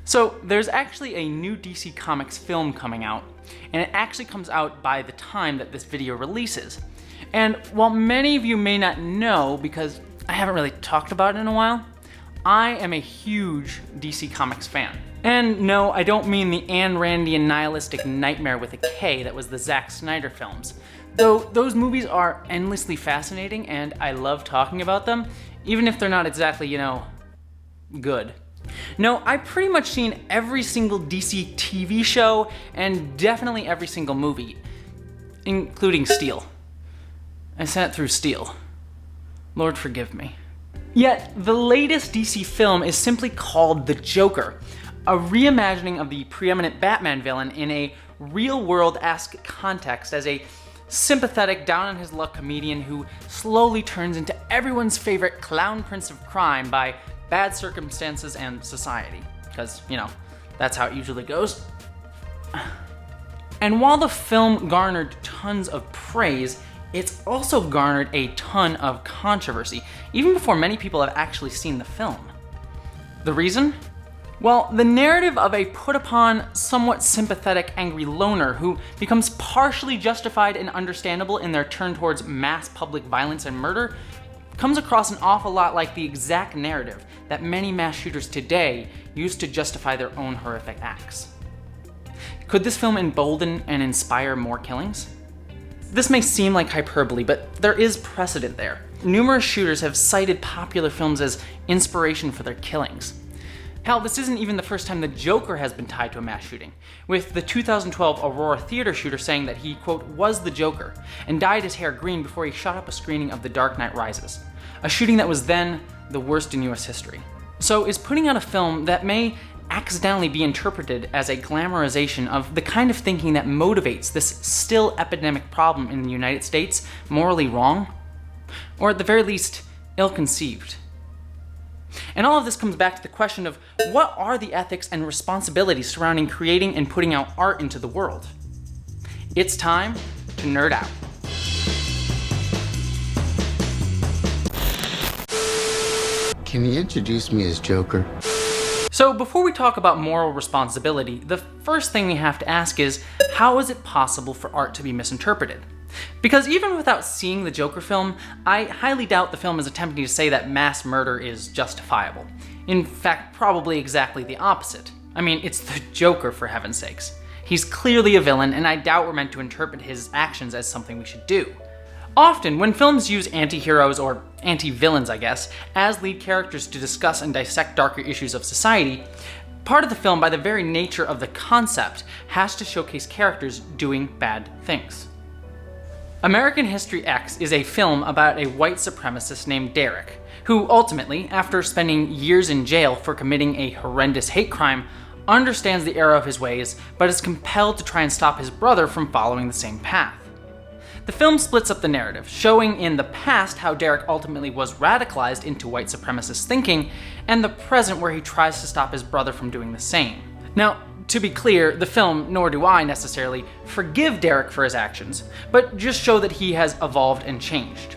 So there's actually a new DC Comics film coming out, and it actually comes out by the time that this video releases. And while many of you may not know, because I haven't really talked about it in a while, I am a huge DC Comics fan. And no, I don't mean the Ayn Randian nihilistic nightmare with a K that was the Zack Snyder films. Though those movies are endlessly fascinating and I love talking about them, even if they're not exactly, good. No, I've pretty much seen every single DC TV show and definitely every single movie, including Steel. I sat through Steel. Lord forgive me. Yet, the latest DC film is simply called The Joker, a reimagining of the preeminent Batman villain in a real-world-esque context as a sympathetic, down-on-his-luck comedian who slowly turns into everyone's favorite clown prince of crime by bad circumstances and society. Because, that's how it usually goes. And while the film garnered tons of praise, it's also garnered a ton of controversy, even before many people have actually seen the film. The reason? Well, the narrative of a put-upon, somewhat sympathetic, angry loner who becomes partially justified and understandable in their turn towards mass public violence and murder comes across an awful lot like the exact narrative that many mass shooters today use to justify their own horrific acts. Could this film embolden and inspire more killings? This may seem like hyperbole, but there is precedent there. Numerous shooters have cited popular films as inspiration for their killings. Hell, this isn't even the first time the Joker has been tied to a mass shooting, with the 2012 Aurora theater shooter saying that he, quote, was the Joker, and dyed his hair green before he shot up a screening of The Dark Knight Rises, a shooting that was then the worst in US history. So is putting out a film that may accidentally be interpreted as a glamorization of the kind of thinking that motivates this still epidemic problem in the United States morally wrong? Or at the very least, ill-conceived? And all of this comes back to the question of what are the ethics and responsibilities surrounding creating and putting out art into the world? It's time to nerd out. Can you introduce me as Joker? So before we talk about moral responsibility, the first thing we have to ask is, how is it possible for art to be misinterpreted? Because even without seeing the Joker film, I highly doubt the film is attempting to say that mass murder is justifiable. In fact, probably exactly the opposite. I mean, it's the Joker, for heaven's sakes. He's clearly a villain, and I doubt we're meant to interpret his actions as something we should do. Often, when films use anti-heroes, or anti-villains I guess, as lead characters to discuss and dissect darker issues of society, part of the film, by the very nature of the concept, has to showcase characters doing bad things. American History X is a film about a white supremacist named Derek, who ultimately, after spending years in jail for committing a horrendous hate crime, understands the error of his ways, but is compelled to try and stop his brother from following the same path. The film splits up the narrative, showing in the past how Derek ultimately was radicalized into white supremacist thinking, and the present where he tries to stop his brother from doing the same. Now, to be clear, the film, nor do I necessarily, forgive Derek for his actions, but just show that he has evolved and changed.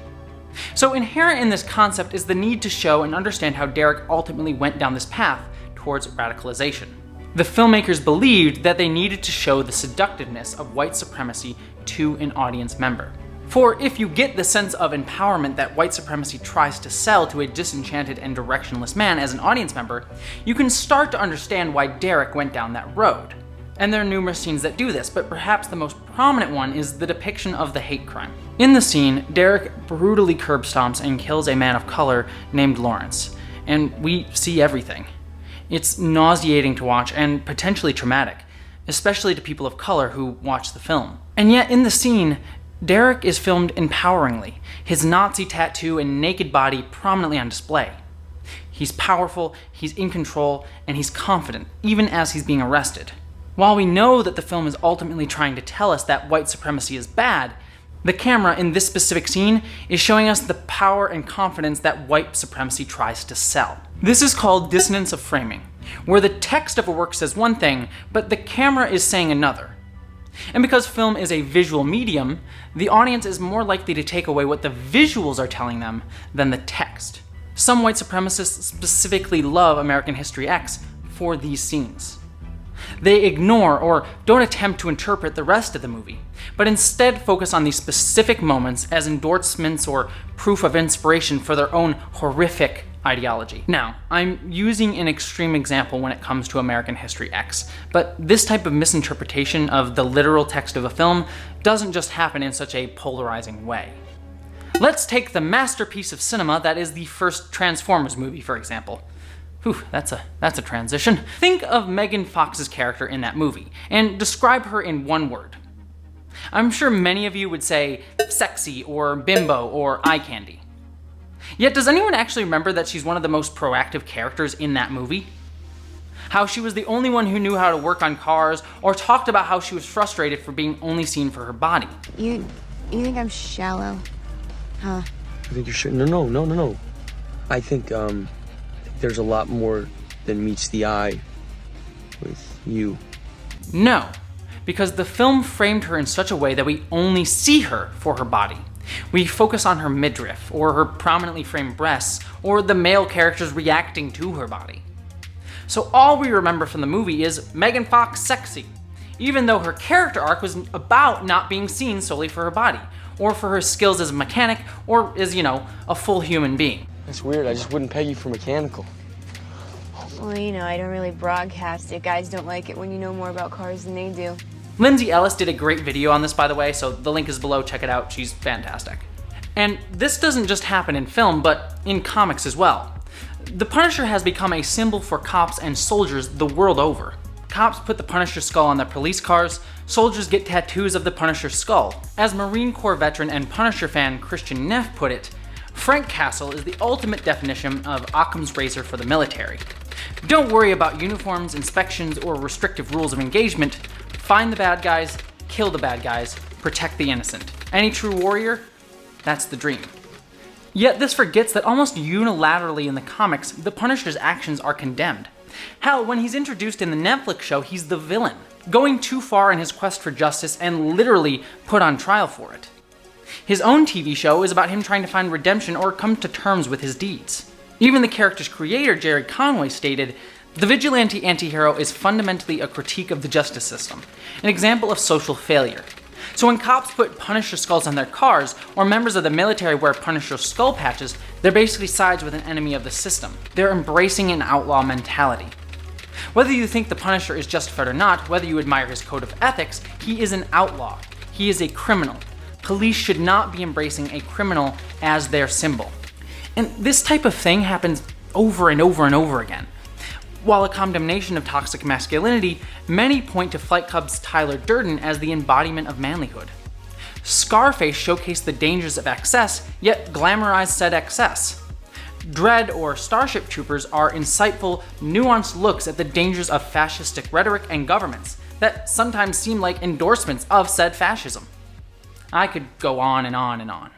So inherent in this concept is the need to show and understand how Derek ultimately went down this path towards radicalization. The filmmakers believed that they needed to show the seductiveness of white supremacy to an audience member. For if you get the sense of empowerment that white supremacy tries to sell to a disenchanted and directionless man as an audience member, you can start to understand why Derek went down that road. And there are numerous scenes that do this, but perhaps the most prominent one is the depiction of the hate crime. In the scene, Derek brutally curb stomps and kills a man of color named Lawrence, and we see everything. It's nauseating to watch and potentially traumatic, especially to people of color who watch the film. And yet in the scene, Derek is filmed empoweringly, his Nazi tattoo and naked body prominently on display. He's powerful, he's in control, and he's confident, even as he's being arrested. While we know that the film is ultimately trying to tell us that white supremacy is bad, the camera in this specific scene is showing us the power and confidence that white supremacy tries to sell. This is called dissonance of framing, where the text of a work says one thing, but the camera is saying another. And because film is a visual medium, the audience is more likely to take away what the visuals are telling them than the text. Some white supremacists specifically love American History X for these scenes. They ignore or don't attempt to interpret the rest of the movie, but instead focus on these specific moments as endorsements or proof of inspiration for their own horrific ideology. Now, I'm using an extreme example when it comes to American History X, but this type of misinterpretation of the literal text of a film doesn't just happen in such a polarizing way. Let's take the masterpiece of cinema that is the first Transformers movie, for example. Whew, that's a transition. Think of Megan Fox's character in that movie, and describe her in one word. I'm sure many of you would say sexy, or bimbo, or eye candy. Yet does anyone actually remember that she's one of the most proactive characters in that movie? How she was the only one who knew how to work on cars, or talked about how she was frustrated for being only seen for her body. You think I'm shallow, huh? I think you're No. I think, there's a lot more than meets the eye with you. No, because the film framed her in such a way that we only see her for her body. We focus on her midriff, or her prominently framed breasts, or the male characters reacting to her body. So all we remember from the movie is Megan Fox sexy, even though her character arc was about not being seen solely for her body, or for her skills as a mechanic, or as, a full human being. That's weird, I just wouldn't peg you for mechanical. Well, I don't really broadcast it. Guys don't like it when you know more about cars than they do. Lindsay Ellis did a great video on this, by the way, so the link is below, check it out, she's fantastic. And this doesn't just happen in film, but in comics as well. The Punisher has become a symbol for cops and soldiers the world over. Cops put the Punisher skull on their police cars, soldiers get tattoos of the Punisher skull. As Marine Corps veteran and Punisher fan Christian Neff put it, Frank Castle is the ultimate definition of Occam's razor for the military. Don't worry about uniforms, inspections, or restrictive rules of engagement. Find the bad guys, kill the bad guys, protect the innocent. Any true warrior? That's the dream. Yet this forgets that almost unilaterally in the comics, the Punisher's actions are condemned. Hell, when he's introduced in the Netflix show, he's the villain, going too far in his quest for justice and literally put on trial for it. His own TV show is about him trying to find redemption or come to terms with his deeds. Even the character's creator, Jerry Conway, stated, "The vigilante anti-hero is fundamentally a critique of the justice system, an example of social failure. So when cops put Punisher skulls on their cars, or members of the military wear Punisher skull patches, they're basically sides with an enemy of the system. They're embracing an outlaw mentality. Whether you think the Punisher is justified or not, whether you admire his code of ethics, he is an outlaw. He is a criminal. Police should not be embracing a criminal as their symbol." And this type of thing happens over and over and over again. While a condemnation of toxic masculinity, many point to Fight Club's Tyler Durden as the embodiment of manlyhood. Scarface showcased the dangers of excess, yet glamorized said excess. Dread or Starship Troopers are insightful, nuanced looks at the dangers of fascistic rhetoric and governments that sometimes seem like endorsements of said fascism. I could go on and on and on.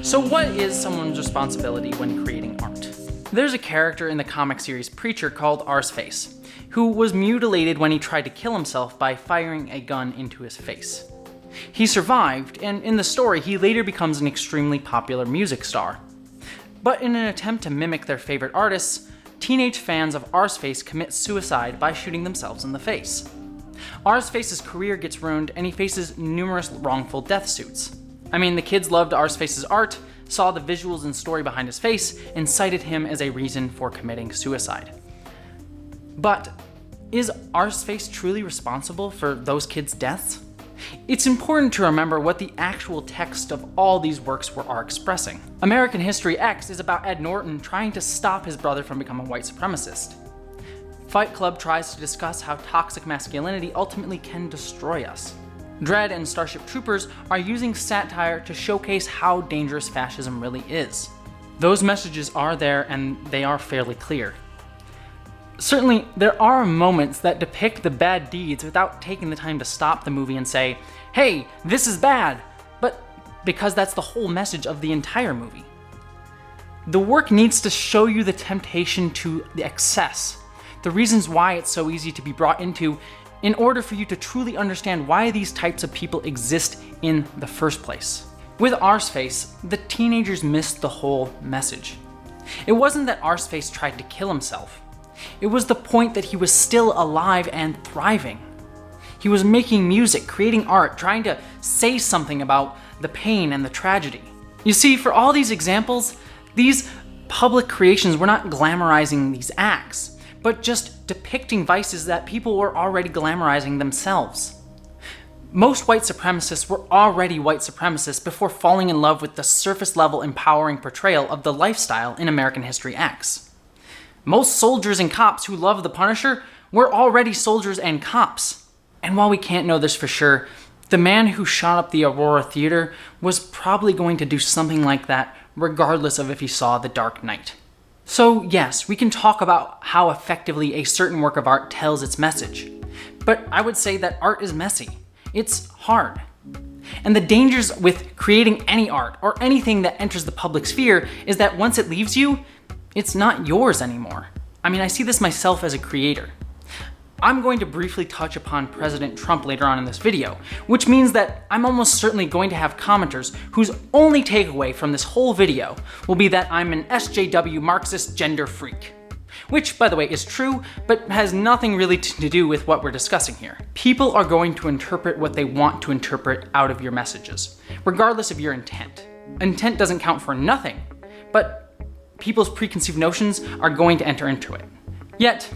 So what is someone's responsibility when creating art? There's a character in the comic series Preacher called Arseface, who was mutilated when he tried to kill himself by firing a gun into his face. He survived, and in the story he later becomes an extremely popular music star. But in an attempt to mimic their favorite artists, teenage fans of Arseface commit suicide by shooting themselves in the face. Arseface's career gets ruined and he faces numerous wrongful death suits. I mean, the kids loved Arseface's art, saw the visuals and story behind his face, and cited him as a reason for committing suicide. But is Arseface truly responsible for those kids' deaths? It's important to remember what the actual text of all these works are expressing. American History X is about Ed Norton trying to stop his brother from becoming a white supremacist. Fight Club tries to discuss how toxic masculinity ultimately can destroy us. Dread and Starship Troopers are using satire to showcase how dangerous fascism really is. Those messages are there and they are fairly clear. Certainly, there are moments that depict the bad deeds without taking the time to stop the movie and say, "Hey, this is bad," but because that's the whole message of the entire movie. The work needs to show you the temptation to the excess, the reasons why it's so easy to be brought into, in order for you to truly understand why these types of people exist in the first place. With Arseface, the teenagers missed the whole message. It wasn't that Arseface tried to kill himself. It was the point that he was still alive and thriving. He was making music, creating art, trying to say something about the pain and the tragedy. You see, for all these examples, these public creations were not glamorizing these acts, but just depicting vices that people were already glamorizing themselves. Most white supremacists were already white supremacists before falling in love with the surface-level empowering portrayal of the lifestyle in American history acts. Most soldiers and cops who loved the Punisher were already soldiers and cops. And while we can't know this for sure, the man who shot up the Aurora Theater was probably going to do something like that regardless of if he saw The Dark Knight. So yes, we can talk about how effectively a certain work of art tells its message, but I would say that art is messy. It's hard. And the dangers with creating any art or anything that enters the public sphere is that once it leaves you, it's not yours anymore. I mean, I see this myself as a creator. I'm going to briefly touch upon President Trump later on in this video, which means that I'm almost certainly going to have commenters whose only takeaway from this whole video will be that I'm an SJW Marxist gender freak. Which, by the way, is true, but has nothing really to do with what we're discussing here. People are going to interpret what they want to interpret out of your messages, regardless of your intent. Intent doesn't count for nothing, but people's preconceived notions are going to enter into it. Yet,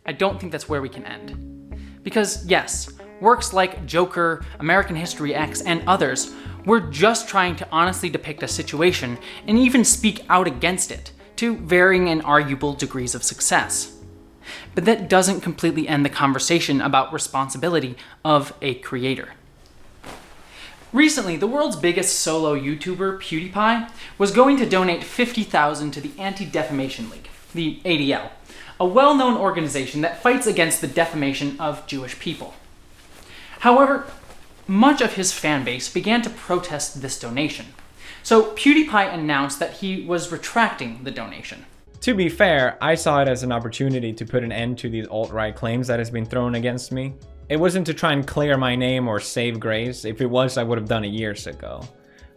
I don't think that's where we can end. Because yes, works like Joker, American History X, and others were just trying to honestly depict a situation and even speak out against it, to varying and arguable degrees of success. But that doesn't completely end the conversation about responsibility of a creator. Recently, the world's biggest solo YouTuber, PewDiePie, was going to donate $50,000 to the Anti-Defamation League, the ADL, a well-known organization that fights against the defamation of Jewish people. However, much of his fan base began to protest this donation. So PewDiePie announced that he was retracting the donation. To be fair, I saw it as an opportunity to put an end to these alt-right claims that has been thrown against me. It wasn't to try and clear my name or save grace. If it was, I would have done it years ago.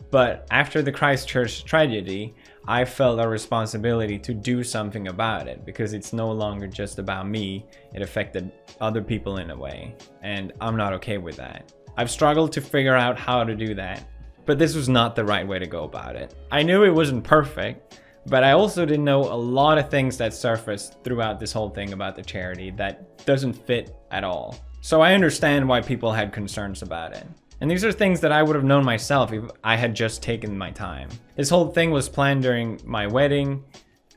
But after the Christchurch tragedy, I felt a responsibility to do something about it because it's no longer just about me. It affected other people in a way, and I'm not okay with that. I've struggled to figure out how to do that. But this was not the right way to go about it. I knew it wasn't perfect, but I also didn't know a lot of things that surfaced throughout this whole thing about the charity that doesn't fit at all. So I understand why people had concerns about it. And these are things that I would have known myself if I had just taken my time. This whole thing was planned during my wedding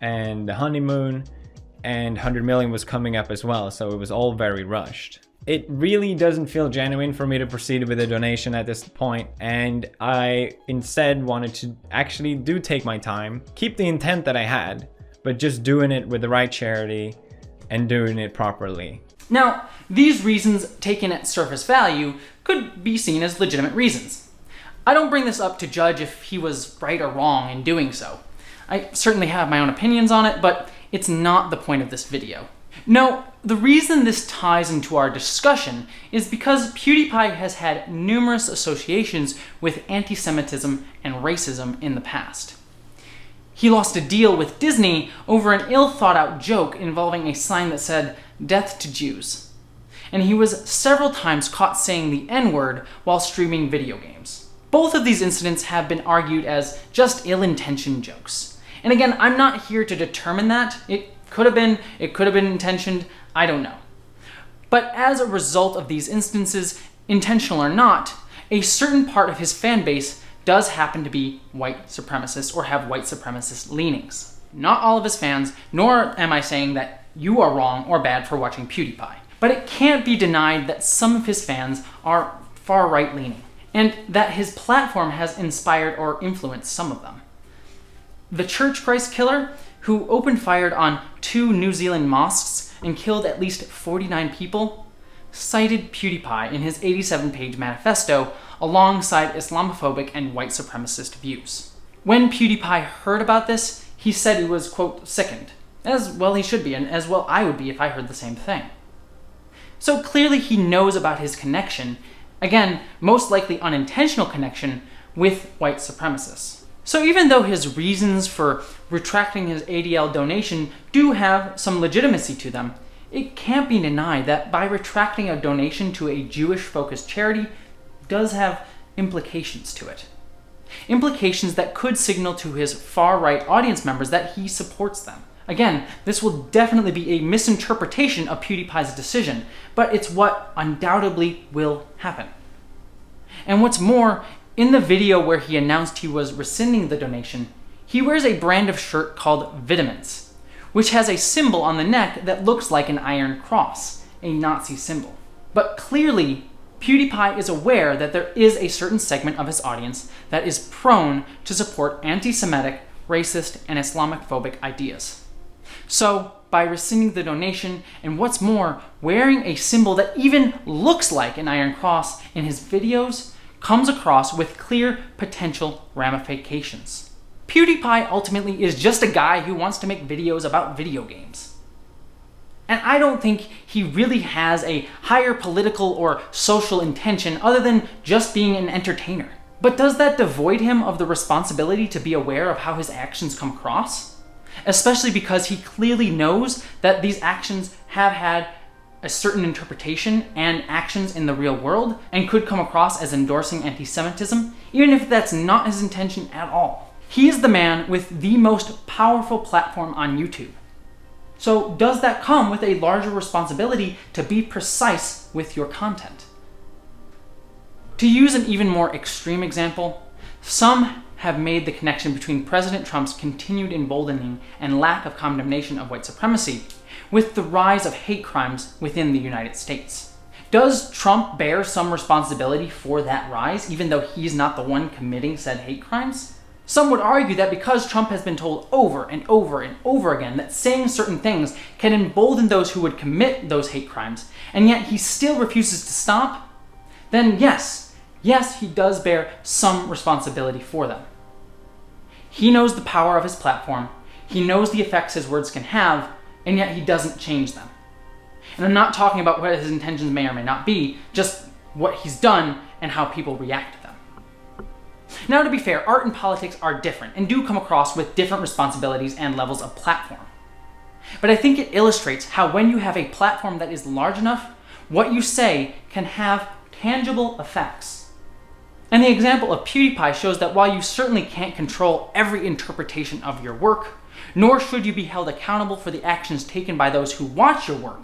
and the honeymoon, and 100 million was coming up as well, so it was all very rushed. It really doesn't feel genuine for me to proceed with a donation at this point, and I instead wanted to actually take my time, keep the intent that I had, but just doing it with the right charity and doing it properly. Now, these reasons taken at surface value could be seen as legitimate reasons. I don't bring this up to judge if he was right or wrong in doing so. I certainly have my own opinions on it, but it's not the point of this video. No, the reason this ties into our discussion is because PewDiePie has had numerous associations with anti-Semitism and racism in the past. He lost a deal with Disney over an ill-thought-out joke involving a sign that said, "Death to Jews." And he was several times caught saying the N-word while streaming video games. Both of these incidents have been argued as just ill-intentioned jokes. And again, I'm not here to determine that. It could have been intentioned, I don't know. But as a result of these instances, intentional or not, a certain part of his fan base does happen to be white supremacist or have white supremacist leanings. Not all of his fans, nor am I saying that you are wrong or bad for watching PewDiePie. But it can't be denied that some of his fans are far right leaning, and that his platform has inspired or influenced some of them. The Church Christ killer, who opened fire on 2 New Zealand mosques and killed at least 49 people, cited PewDiePie in his 87-page manifesto alongside Islamophobic and white supremacist views. When PewDiePie heard about this, he said he was, quote, sickened. As well he should be, and as well I would be if I heard the same thing. So clearly he knows about his connection, again, most likely unintentional connection, with white supremacists. So even though his reasons for retracting his ADL donation do have some legitimacy to them, it can't be denied that by retracting a donation to a Jewish-focused charity does have implications to it. Implications that could signal to his far-right audience members that he supports them. Again, this will definitely be a misinterpretation of PewDiePie's decision, but it's what undoubtedly will happen. And what's more, in the video where he announced he was rescinding the donation, he wears a brand of shirt called Vitamins, which has a symbol on the neck that looks like an iron cross, a Nazi symbol. But clearly, PewDiePie is aware that there is a certain segment of his audience that is prone to support anti-Semitic, racist, and Islamophobic ideas. So, by rescinding the donation, and what's more, wearing a symbol that even looks like an iron cross in his videos, comes across with clear potential ramifications. PewDiePie ultimately is just a guy who wants to make videos about video games. And I don't think he really has a higher political or social intention other than just being an entertainer. But does that devoid him of the responsibility to be aware of how his actions come across? Especially because he clearly knows that these actions have had a certain interpretation and actions in the real world and could come across as endorsing anti-Semitism, even if that's not his intention at all. He is the man with the most powerful platform on YouTube. So does that come with a larger responsibility to be precise with your content? To use an even more extreme example, some have made the connection between President Trump's continued emboldening and lack of condemnation of white supremacy with the rise of hate crimes within the United States. Does Trump bear some responsibility for that rise, even though he's not the one committing said hate crimes? Some would argue that because Trump has been told over and over and over again that saying certain things can embolden those who would commit those hate crimes, and yet he still refuses to stop, then yes, he does bear some responsibility for them. He knows the power of his platform, he knows the effects his words can have, and yet he doesn't change them. And I'm not talking about what his intentions may or may not be, just what he's done and how people react to them. Now, to be fair, art and politics are different and do come across with different responsibilities and levels of platform. But I think it illustrates how when you have a platform that is large enough, what you say can have tangible effects. And the example of PewDiePie shows that while you certainly can't control every interpretation of your work, nor should you be held accountable for the actions taken by those who watch your work,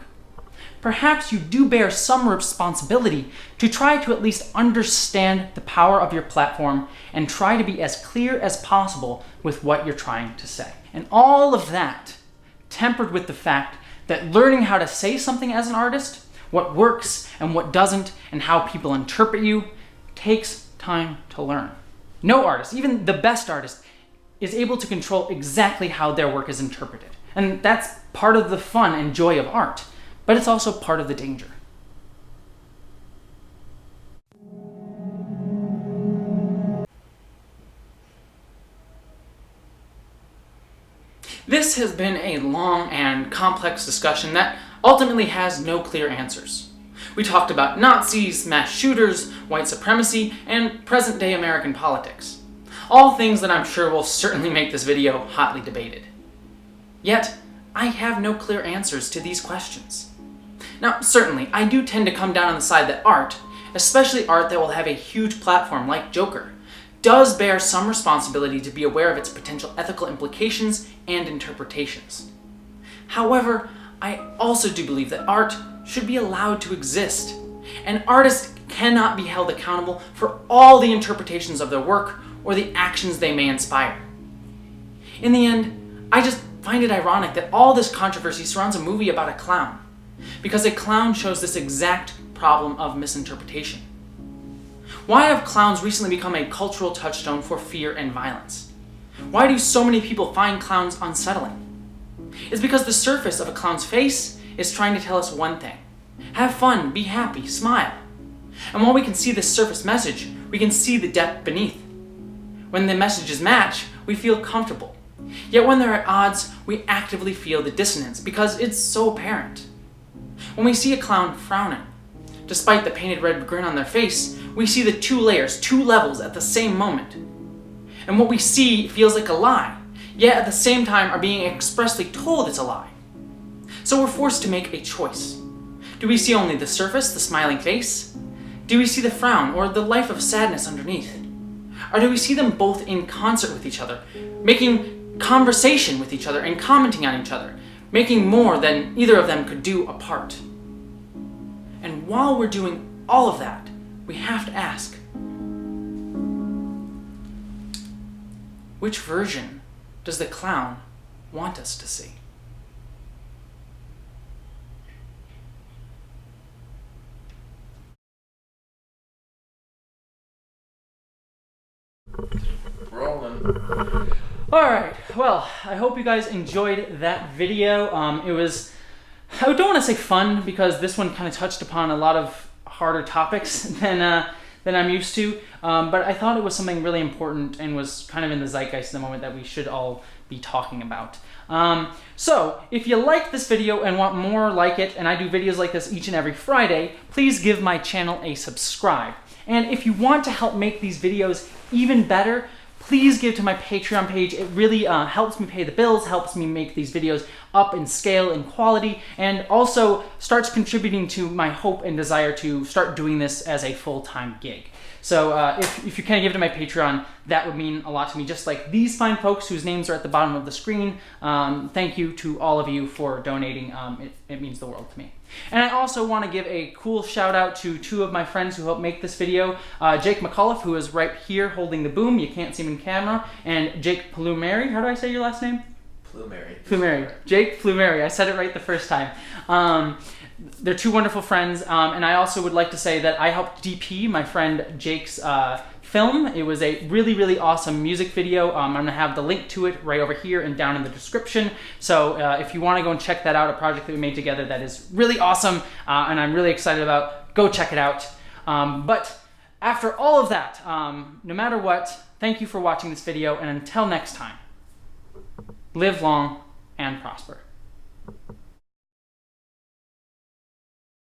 perhaps you do bear some responsibility to try to at least understand the power of your platform and try to be as clear as possible with what you're trying to say. And all of that tempered with the fact that learning how to say something as an artist, what works and what doesn't, and how people interpret you, takes time to learn. No artist, even the best artist, is able to control exactly how their work is interpreted. And that's part of the fun and joy of art, but it's also part of the danger. This has been a long and complex discussion that ultimately has no clear answers. We talked about Nazis, mass shooters, white supremacy, and present-day American politics. All things that I'm sure will certainly make this video hotly debated. Yet, I have no clear answers to these questions. Now, certainly, I do tend to come down on the side that art, especially art that will have a huge platform like Joker, does bear some responsibility to be aware of its potential ethical implications and interpretations. However, I also do believe that art should be allowed to exist. An artist cannot be held accountable for all the interpretations of their work or the actions they may inspire. In the end, I just find it ironic that all this controversy surrounds a movie about a clown, because a clown shows this exact problem of misinterpretation. Why have clowns recently become a cultural touchstone for fear and violence? Why do so many people find clowns unsettling? It's because the surface of a clown's face is trying to tell us one thing: have fun, be happy, smile. And while we can see this surface message, we can see the depth beneath. When the messages match, we feel comfortable. Yet when they're at odds, we actively feel the dissonance because it's so apparent. When we see a clown frowning, despite the painted red grin on their face, we see the two layers, two levels at the same moment. and what we see feels like a lie, yet at the same time are being expressly told it's a lie. So we're forced to make a choice. Do we see only the surface, the smiling face? Do we see the frown or the life of sadness underneath? Or do we see them both in concert with each other, making conversation with each other and commenting on each other, making more than either of them could do apart? And while we're doing all of that, we have to ask, which version does the clown want us to see? Rolling. Alright, well, I hope you guys enjoyed that video. It was, I don't want to say fun, because this one kind of touched upon a lot of harder topics than I'm used to, but I thought it was something really important and was kind of in the zeitgeist at the moment that we should all be talking about. So, if you like this video and want more like it, and I do videos like this each and every Friday, please give my channel a subscribe. And if you want to help make these videos even better, please give to my Patreon page. It really helps me pay the bills, helps me make these videos up in scale and quality, and also starts contributing to my hope and desire to start doing this as a full-time gig. So if you can give to my Patreon, that would mean a lot to me, just like these fine folks whose names are at the bottom of the screen. Thank you to all of you for donating. It means the world to me. And I also want to give a cool shout out to two of my friends who helped make this video. Jake McAuliffe, who is right here holding the boom. You can't see him in camera. And Jake Plumeri. How do I say your last name? Plumeri. Jake Plumeri. I said it right the first time. They're two wonderful friends, and I also would like to say that I helped DP my friend Jake's film. It was a really, really awesome music video. I'm going to have the link to it right over here and down in the description. So if you want to go and check that out, a project that we made together that is really awesome, and I'm really excited about, go check it out. But after all of that, no matter what, thank you for watching this video, and until next time, live long and prosper.